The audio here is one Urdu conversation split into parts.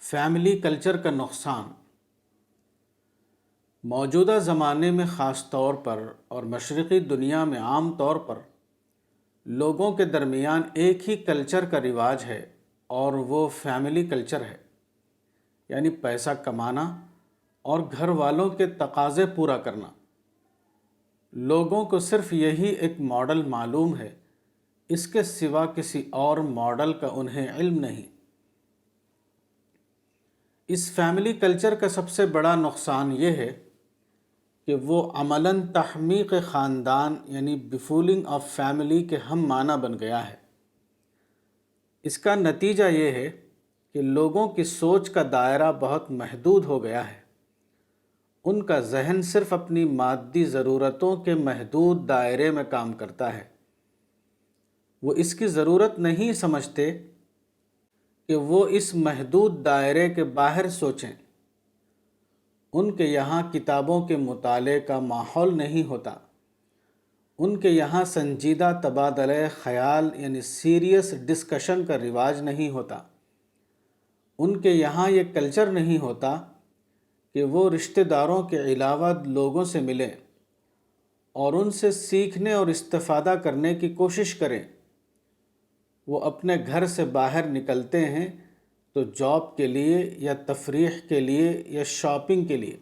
فیملی کلچر کا نقصان موجودہ زمانے میں خاص طور پر اور مشرقی دنیا میں عام طور پر لوگوں کے درمیان ایک ہی کلچر کا رواج ہے اور وہ فیملی کلچر ہے، یعنی پیسہ کمانا اور گھر والوں کے تقاضے پورا کرنا۔ لوگوں کو صرف یہی ایک ماڈل معلوم ہے، اس کے سوا کسی اور ماڈل کا انہیں علم نہیں۔ اس فیملی کلچر کا سب سے بڑا نقصان یہ ہے کہ وہ عملاً تحمیق خاندان یعنی بفولنگ آف فیملی کے ہم معنی بن گیا ہے۔ اس کا نتیجہ یہ ہے کہ لوگوں کی سوچ کا دائرہ بہت محدود ہو گیا ہے۔ ان کا ذہن صرف اپنی مادی ضرورتوں کے محدود دائرے میں کام کرتا ہے۔ وہ اس کی ضرورت نہیں سمجھتے کہ وہ اس محدود دائرے کے باہر سوچیں۔ ان کے یہاں کتابوں کے مطالعے کا ماحول نہیں ہوتا۔ ان کے یہاں سنجیدہ تبادلہ خیال یعنی سیریس ڈسکشن کا رواج نہیں ہوتا۔ ان کے یہاں یہ کلچر نہیں ہوتا کہ وہ رشتہ داروں کے علاوہ لوگوں سے ملیں اور ان سے سیکھنے اور استفادہ کرنے کی کوشش کریں۔ وہ اپنے گھر سے باہر نکلتے ہیں تو جاب کے لیے یا تفریح کے لیے یا شاپنگ کے لیے۔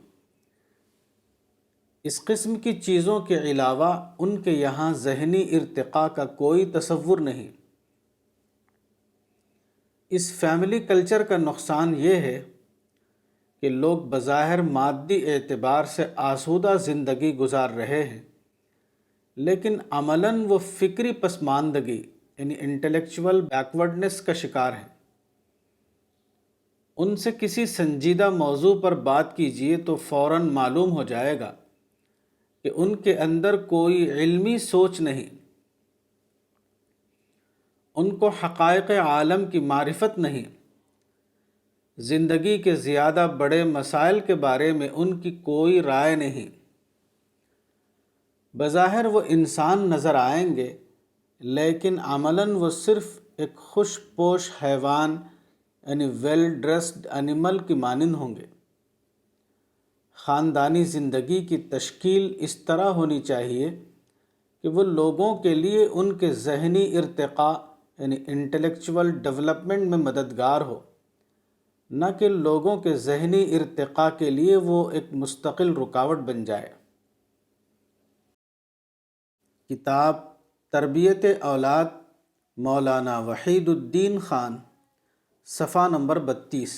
اس قسم کی چیزوں کے علاوہ ان کے یہاں ذہنی ارتقاء کا کوئی تصور نہیں۔ اس فیملی کلچر کا نقصان یہ ہے کہ لوگ بظاہر مادی اعتبار سے آسودہ زندگی گزار رہے ہیں، لیکن عملاً وہ فکری پسماندگی یعنی انٹلیکچول بیکورڈنس کا شکار ہیں۔ ان سے کسی سنجیدہ موضوع پر بات کیجیے تو فوراً معلوم ہو جائے گا کہ ان کے اندر کوئی علمی سوچ نہیں۔ ان کو حقائق عالم کی معرفت نہیں۔ زندگی کے زیادہ بڑے مسائل کے بارے میں ان کی کوئی رائے نہیں۔ بظاہر وہ انسان نظر آئیں گے، لیکن عملاً وہ صرف ایک خوش پوش حیوان یعنی ویل ڈریسڈ اینیمل کی مانند ہوں گے۔ خاندانی زندگی کی تشکیل اس طرح ہونی چاہیے کہ وہ لوگوں کے لیے ان کے ذہنی ارتقاء یعنی انٹلیکچول ڈیولپمنٹ میں مددگار ہو، نہ کہ لوگوں کے ذہنی ارتقاء کے لیے وہ ایک مستقل رکاوٹ بن جائے۔ کتاب تربیت اولاد مولانا وحید الدین خان، صفحہ نمبر 32۔